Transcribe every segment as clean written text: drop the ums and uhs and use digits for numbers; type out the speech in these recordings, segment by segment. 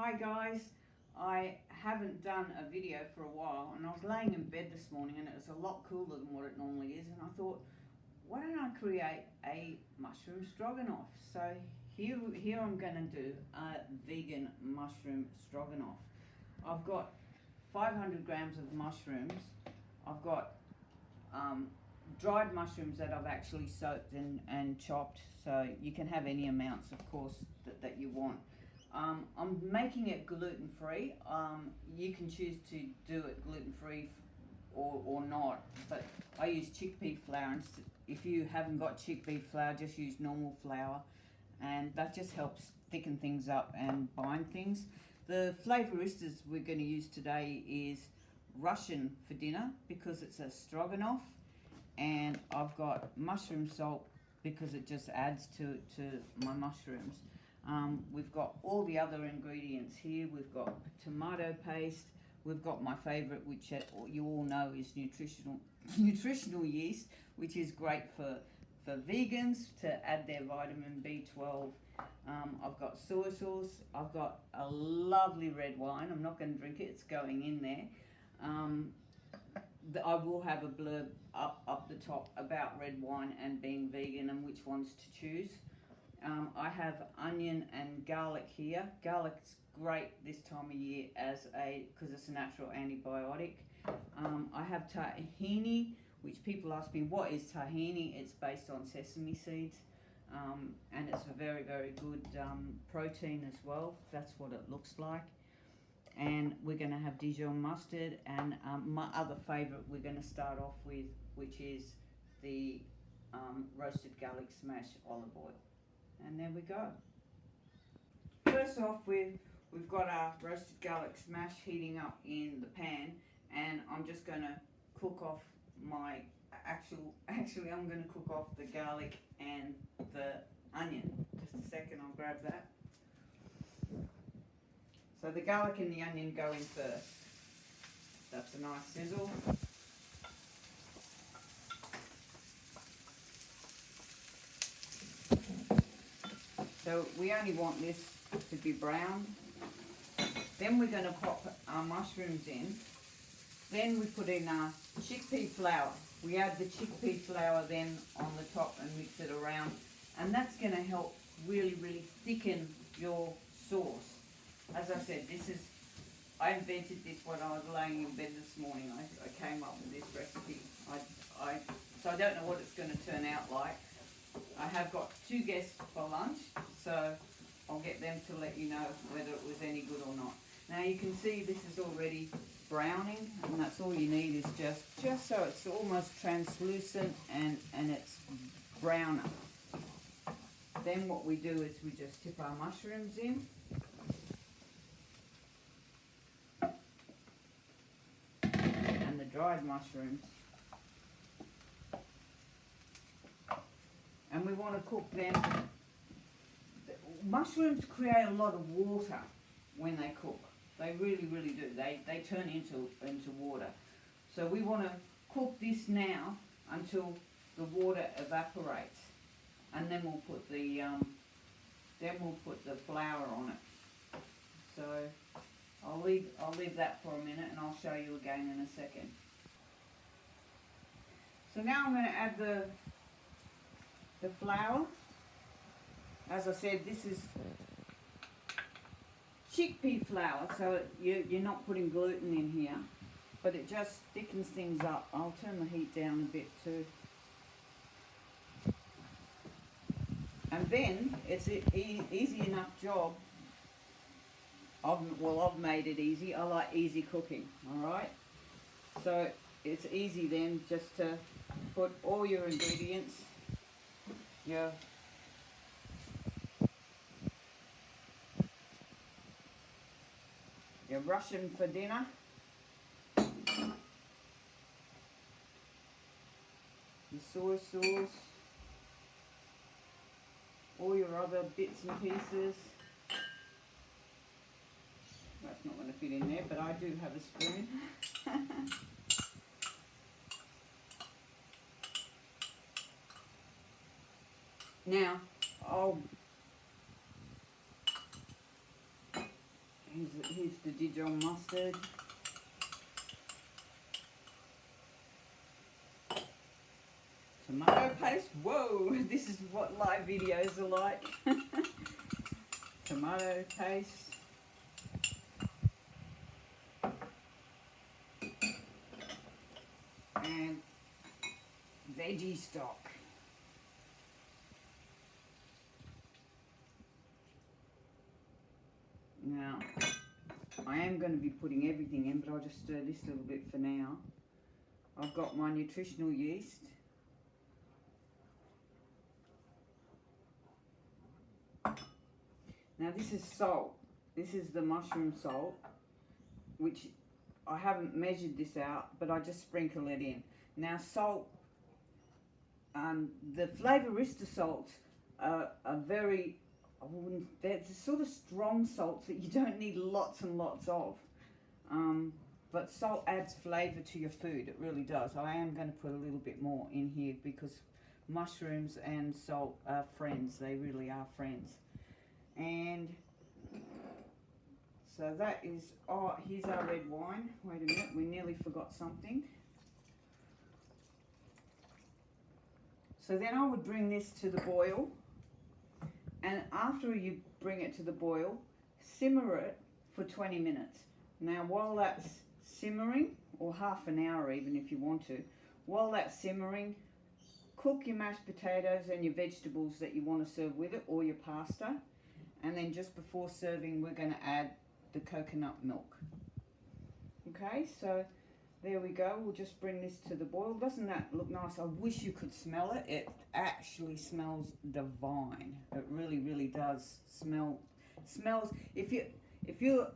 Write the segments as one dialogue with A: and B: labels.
A: Hi guys, I haven't done a video for a while and I was laying in bed this morning and it was a lot cooler than what it normally is, and I thought, why don't I create a mushroom stroganoff? So here I'm going to do a vegan mushroom stroganoff. I've got 500 grams of mushrooms. I've got dried mushrooms that I've actually soaked and chopped, so you can have any amounts, of course, that you want. I'm making it gluten-free. You can choose to do it gluten-free or not, but I use chickpea flour. And if you haven't got chickpea flour, just use normal flour, and that just helps thicken things up and bind things. The Flavouristas we're going to use today is Russian for dinner because it's a stroganoff, and I've got mushroom salt because it just adds to my mushrooms. We've got all the other ingredients here. We've got tomato paste. We've got my favourite, which you all know is nutritional yeast, which is great for vegans to add their vitamin B12. I've got soy sauce. I've got a lovely red wine. I'm not going to drink it. It's going in there. I will have a blurb up the top about red wine and being vegan and which ones to choose. I have onion and garlic here. Garlic's great this time of year because it's a natural antibiotic. I have tahini, which people ask me, what is tahini? It's based on sesame seeds, and it's a very, very good protein as well. That's what it looks like. And we're going to have Dijon mustard, and my other favourite we're going to start off with, which is the roasted garlic smash olive oil. And there we go. First off, we've got our roasted garlic smash heating up in the pan, and I'm just going to cook off my actually I'm going to cook off the garlic and the onion. Just a second, I'll grab that. So the garlic and the onion go in first. That's a nice sizzle. So we only want this to be brown. Then we're going to pop our mushrooms in. Then we put in our chickpea flour. We add the chickpea flour then on the top and mix it around. And that's going to help really, really thicken your sauce. As I said, I invented this when I was laying in bed this morning. I came up with this recipe. So I don't know what it's going to turn out like. I have got 2 guests for lunch, so I'll get them to let you know whether it was any good or not. Now you can see this is already browning, and that's all you need is just so it's almost translucent and it's browner. Then what we do is we just tip our mushrooms in. And the dried mushrooms. And we want to cook them. Mushrooms create a lot of water when they cook. They really, really do. They turn into water. So we want to cook this now until the water evaporates, and then we'll put the flour on it. So I'll leave that for a minute, and I'll show you again in a second. So now I'm going to add the flour. As I said, this is chickpea flour, so you're not putting gluten in here, but it just thickens things up. I'll turn the heat down a bit too. And then it's an easy enough job. I've made it easy. I like easy cooking, alright? So it's easy then just to put all your ingredients, your Russian for dinner, your soy sauce, all your other bits and pieces. That's not going to fit in there, but I do have a spoon. Now, Here's the Dijon mustard. Tomato paste. Whoa, this is what live videos are like. Tomato paste. And veggie stock. Now, I am going to be putting everything in, but I'll just stir this a little bit for now. I've got my nutritional yeast. Now this is salt. This is the mushroom salt, which I haven't measured this out, but I just sprinkle it in. Now salt, the Flavourista salts are very, they're sort of strong salts that you don't need lots and lots of. But salt adds flavour to your food, it really does. I am going to put a little bit more in here because mushrooms and salt are friends, they really are friends. And so that is, oh, here's our red wine. Wait a minute, we nearly forgot something. So then I would bring this to the boil, and after you bring it to the boil, simmer it for 20 minutes. Now while that's simmering, or half an hour even if you want to, while that's simmering, cook your mashed potatoes and your vegetables that you want to serve with it, or your pasta. And then just before serving, we're going to add the coconut milk. Okay, so there we go. We'll just bring this to the boil. Doesn't that look nice? I wish you could smell it. It actually smells divine. It really, really does smells. If you're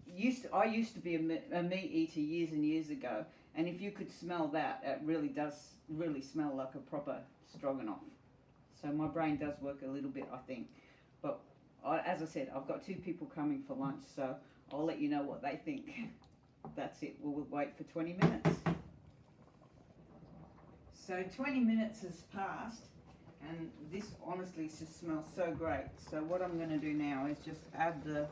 A: used to, I used to be a meat eater years and years ago, and if you could smell that, it really does smell like a proper stroganoff. So my brain does work a little bit, I think. But as I said, I've got 2 people coming for lunch, so I'll let you know what they think. That's it. We'll wait for 20 minutes. So 20 minutes has passed, and this honestly just smells so great. So what I'm going to do now is just add the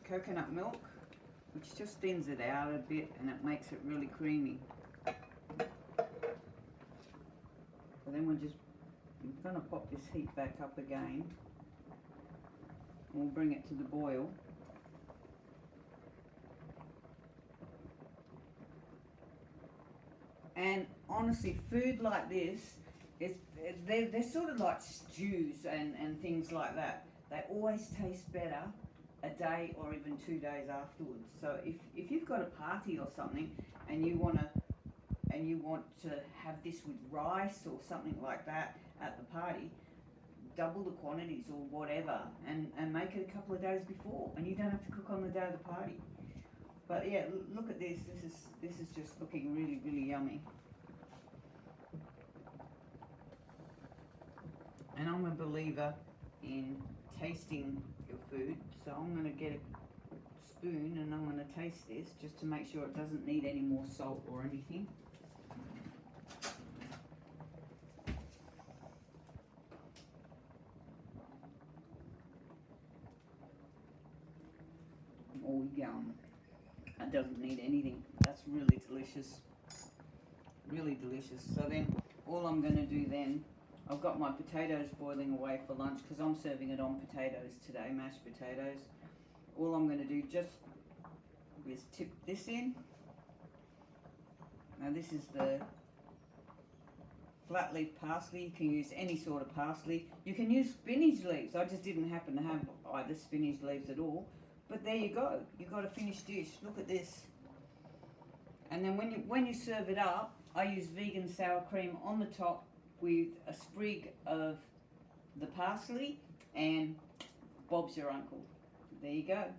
A: coconut milk, which just thins it out a bit and it makes it really creamy. So then I'm going to pop this heat back up again. We'll bring it to the boil. And honestly, food like this, they're sort of like stews and things like that. They always taste better a day or even 2 days afterwards. So if you've got a party or something and you want to have this with rice or something like that at the party, double the quantities or whatever, and make it a couple of days before, and you don't have to cook on the day of the party. But yeah, look at this. This is just looking really, really yummy. And I'm a believer in tasting your food, so I'm going to get a spoon and I'm going to taste this just to make sure it doesn't need any more salt or anything. Oh yum. That doesn't need anything. That's really delicious. Really delicious. So then all I'm going to do then, I've got my potatoes boiling away for lunch because I'm serving it on potatoes today, mashed potatoes. All I'm going to do is tip this in. Now this is the flat leaf parsley. You can use any sort of parsley. You can use spinach leaves. I just didn't happen to have either spinach leaves at all. But there you go. You've got a finished dish. Look at this. And then when you serve it up, I use vegan sour cream on the top with a sprig of the parsley and Bob's your uncle. There you go.